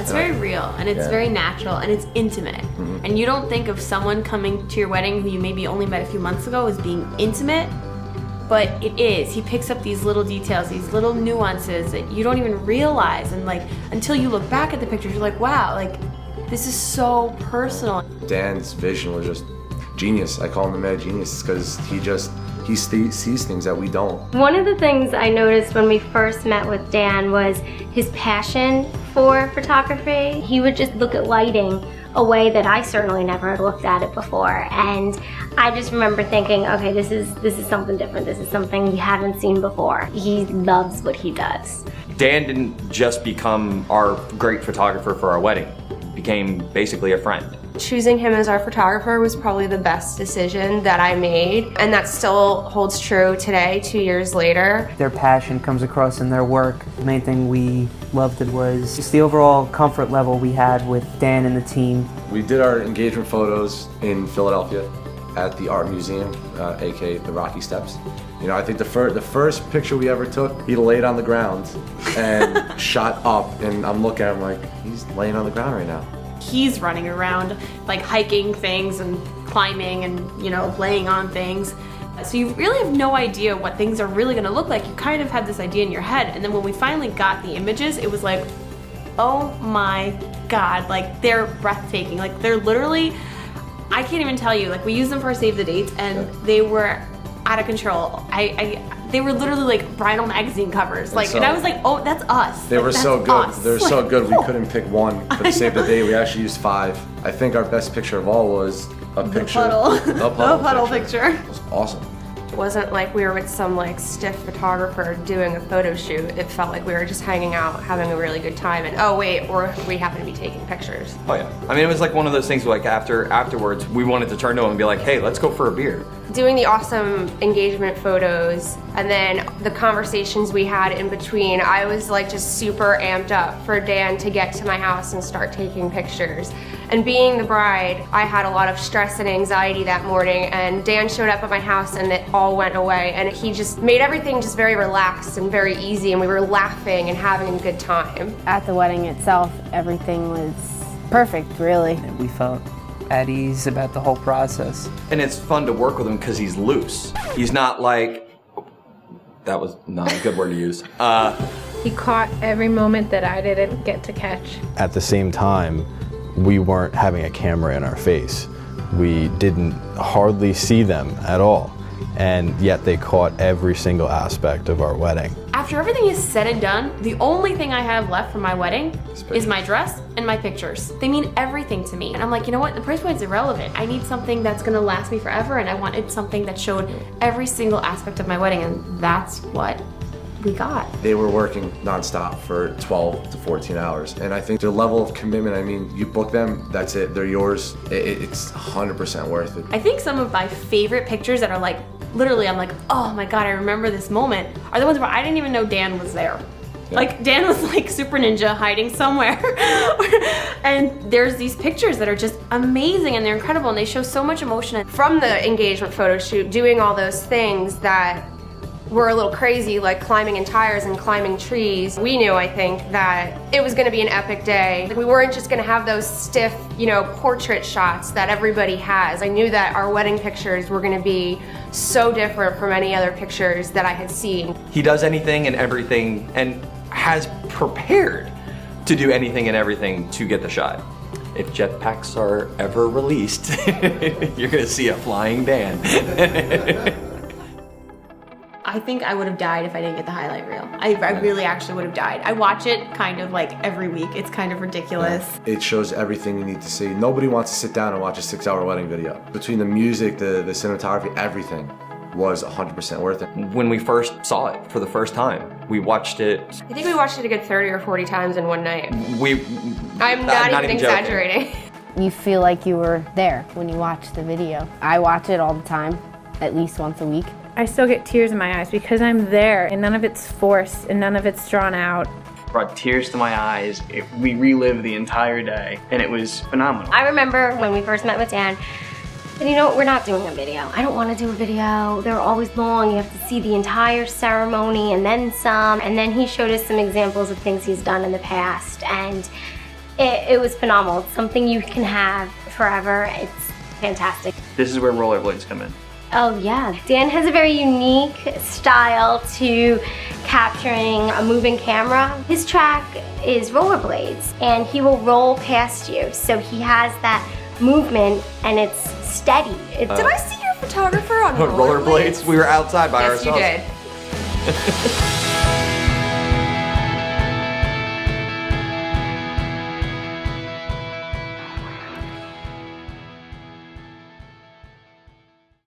It's very real, and it's very natural, and it's intimate. And you don't think of someone coming to your wedding who you maybe only met a few months ago as being intimate, but it is. He picks up these little details, these little nuances that you don't even realize, and like until you look back at the pictures, you're like, wow, like this is so personal. Dan's vision was just genius. I call him the mad genius because he sees things that we don't. One of the things I noticed when we first met with Dan was his passion for photography. He would just look at lighting a way that I certainly never had looked at it before, and I just remember thinking, okay, this is something different. This is something we haven't seen before. He loves what he does. Dan didn't just become our great photographer for our wedding. He became basically a friend. Choosing him as our photographer was probably the best decision that I made, and that still holds true today, 2 years later. Their passion comes across in their work. The main thing we loved was just the overall comfort level we had with Dan and the team. We did our engagement photos in Philadelphia at the Art Museum, aka the Rocky Steps. You know, I think the first picture we ever took, he laid on the ground and shot up, and I'm looking at him like, he's laying on the ground right now. He's running around like hiking things and climbing and, you know, laying on things. So you really have no idea what things are really gonna look like. You kind of had this idea in your head, and then when we finally got the images, it was like, oh my God, like they're breathtaking. Like they're literally, I can't even tell you, like we used them for Save the Dates and they were out of control. They were literally like bridal magazine covers. Like, and I was like, oh, that's us. They were so good. They were so good. We couldn't pick one for the Save the Date. We actually used 5. I think our best picture of all was a picture. The puddle picture. It was awesome. It wasn't like we were with some like stiff photographer doing a photo shoot. It felt like we were just hanging out, having a really good time, and oh wait, or we happen to be taking pictures. Oh yeah. I mean, it was like one of those things where like afterwards, we wanted to turn to him and be like, hey, let's go for a beer. Doing the awesome engagement photos and then the conversations we had in between, I was like just super amped up for Dan to get to my house and start taking pictures. And being the bride, I had a lot of stress and anxiety that morning, and Dan showed up at my house and it all went away, and he just made everything just very relaxed and very easy, and we were laughing and having a good time. At the wedding itself, everything was perfect, really. And we felt at ease about the whole process. And it's fun to work with him because he's loose. He's not like, that was not a good word to use. He caught every moment that I didn't get to catch. At the same time, we weren't having a camera in our face. We didn't hardly see them at all. And yet they caught every single aspect of our wedding. After everything is said and done, the only thing I have left from my wedding is my dress and my pictures. They mean everything to me. And I'm like, you know what? The price point's irrelevant. I need something that's gonna last me forever, and I wanted something that showed every single aspect of my wedding, and that's what we got. They were working nonstop for 12 to 14 hours. And I think their level of commitment, I mean, you book them, that's it, they're yours. It's 100% worth it. I think some of my favorite pictures that are like, literally, I'm like, oh my God, I remember this moment, are the ones where I didn't even know Dan was there. Yeah. Like, Dan was like Super Ninja hiding somewhere. And there's these pictures that are just amazing, and they're incredible, and they show so much emotion. From the engagement photo shoot, doing all those things that were a little crazy, like climbing in tires and climbing trees, we knew, I think, that it was gonna be an epic day. We weren't just gonna have those stiff, you know, portrait shots that everybody has. I knew that our wedding pictures were gonna be so different from any other pictures that I had seen. He does anything and everything and has prepared to do anything and everything to get the shot. If jetpacks are ever released, you're gonna see a flying Dan. I think I would have died if I didn't get the highlight reel. I really actually would have died. I watch it kind of like every week. It's kind of ridiculous. It shows everything you need to see. Nobody wants to sit down and watch a 6-hour wedding video. Between the music, the cinematography, everything was 100% worth it. When we first saw it for the first time, we watched it. I think we watched it a good 30 or 40 times in one night. I'm not even exaggerating. You feel like you were there when you watch the video. I watch it all the time, at least once a week. I still get tears in my eyes because I'm there, and none of it's forced and none of it's drawn out. Brought tears to my eyes. We relived the entire day, and it was phenomenal. I remember when we first met with Dan, and you know, we're not doing a video. I don't want to do a video. They're always long. You have to see the entire ceremony and then some. And then he showed us some examples of things he's done in the past, and It was phenomenal. It's something you can have forever. It's fantastic. This is where rollerblades come in. Oh yeah, Dan has a very unique style to capturing a moving camera. His track is rollerblades and he will roll past you. So he has that movement and it's steady. Did I see your photographer on Rollerblades? We were outside by Yes, ourselves. you did.